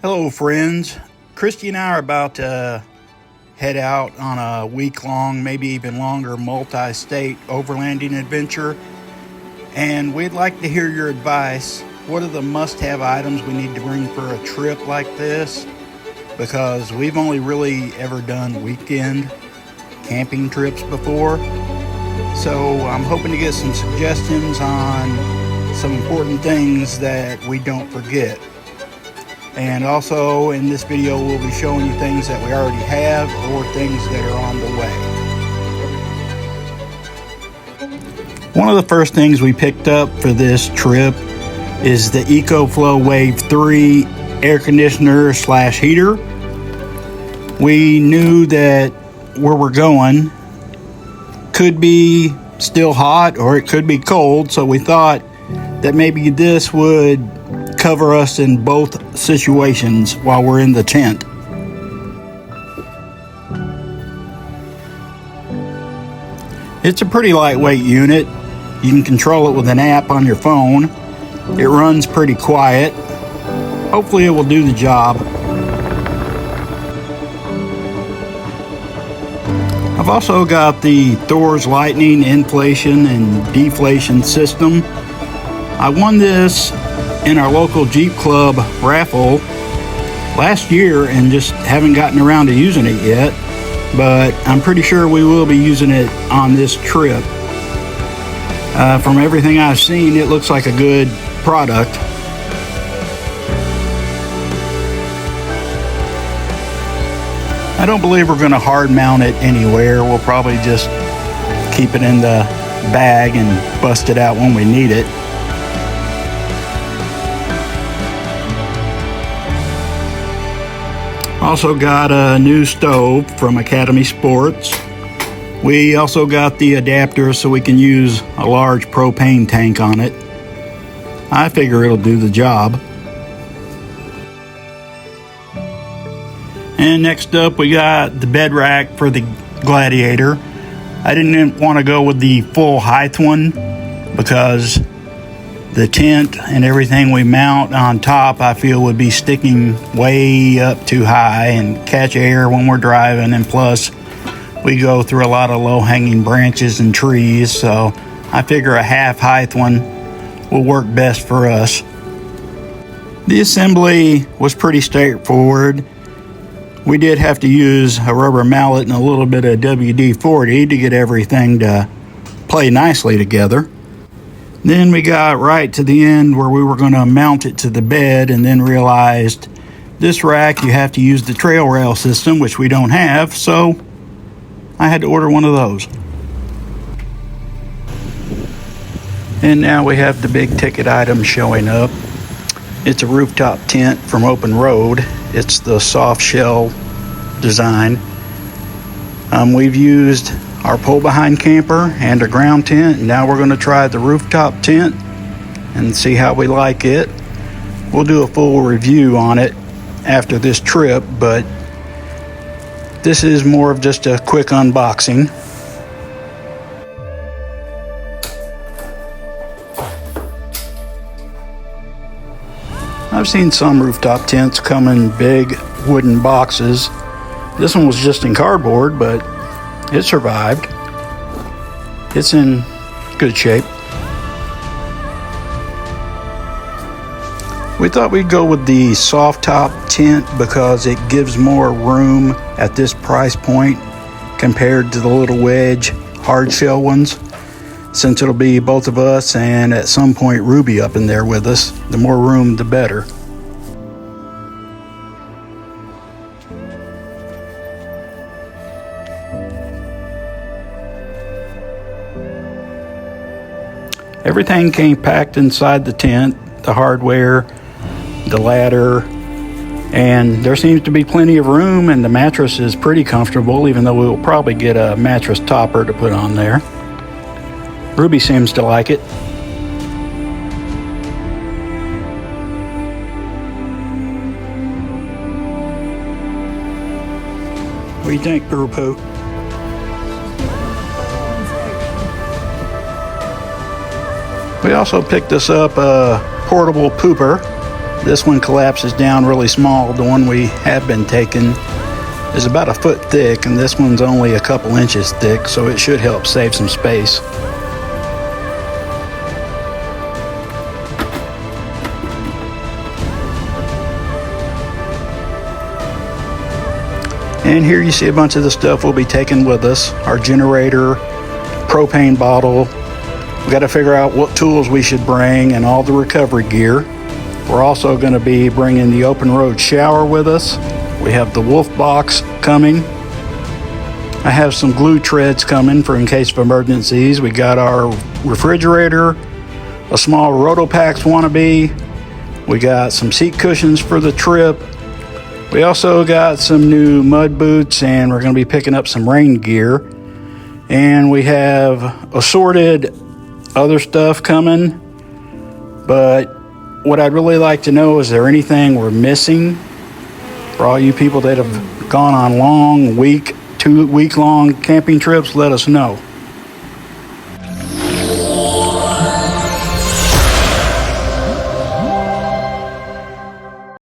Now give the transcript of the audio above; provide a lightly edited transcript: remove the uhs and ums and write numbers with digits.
Hello friends, Christy and I are about to head out on a week-long, maybe even longer, multi-state overlanding adventure, and we'd like to hear your advice. What are the must-have items we need to bring for a trip like this? Because we've only really ever done weekend camping trips before, so I'm hoping to get some suggestions on some important things that we don't forget. And also in this video we'll be showing you things that we already have or things that are on the way. One of the first things we picked up for this trip is the EcoFlow Wave 3 air conditioner / heater. We knew that where we're going could be still hot or it could be cold, so we thought that maybe this would cover us in both situations while we're in the tent. It's a pretty lightweight unit. You can control it with an app on your phone. It runs pretty quiet. Hopefully it will do the job. I've also got the Thor's Lightning inflation and deflation system. I won this in our local Jeep Club raffle last year and just haven't gotten around to using it yet, but I'm pretty sure we will be using it on this trip. From everything I've seen, it looks like a good product. I don't believe we're going to hard mount it anywhere. We'll probably just keep it in the bag and bust it out when we need it. Also got a new stove from Academy Sports. We also got the adapter so we can use a large propane tank on it. I figure it'll do the job. And next up we got the bed rack for the Gladiator. I didn't want to go with the full height one because the tent and everything we mount on top I feel would be sticking way up too high and catch air when we're driving, and plus we go through a lot of low-hanging branches and trees, so I figure a half height one will work best for us. The assembly was pretty straightforward. We did have to use a rubber mallet and a little bit of WD-40 to get everything to play nicely together. Then we got right to the end where we were going to mount it to the bed and then realized this rack you have to use the trail rail system, which we don't have, so I had to order one of those. And now we have the big ticket item showing up. It's a rooftop tent from Open Road. It's the soft shell design. We've used our pull behind camper and a ground tent. Now we're going to try the rooftop tent and see how we like it. We'll do a full review on it after this trip, but this is more of just a quick unboxing. I've seen some rooftop tents come in big wooden boxes. This one was just in cardboard, but it survived. It's in good shape. We thought we'd go with the soft top tent because it gives more room at this price point compared to the little wedge hard shell ones. Since it'll be both of us and at some point Ruby up in there with us, the more room the better. Everything came packed inside the tent, the hardware, the ladder, and there seems to be plenty of room, and the mattress is pretty comfortable, even though we'll probably get a mattress topper to put on there. Ruby seems to like it. What do you think, Poo Poo? We also picked us up a portable pooper. This one collapses down really small. The one we have been taking is about a foot thick, and this one's only a couple inches thick, so it should help save some space. And here you see a bunch of the stuff we'll be taking with us. Our generator, propane bottle. We got to figure out what tools we should bring and all the recovery gear. We're also going to be bringing the open road shower with us. We have the wolf box coming. I have some glue treads coming for in case of emergencies. We got our refrigerator, a small Rotopax wannabe. We got some seat cushions for the trip. We also got some new mud boots, and we're going to be picking up some rain gear. And we have assorted other stuff coming. But what I'd really like to know, is there anything we're missing? For all you people that have gone on long 2 week long camping trips, let us know.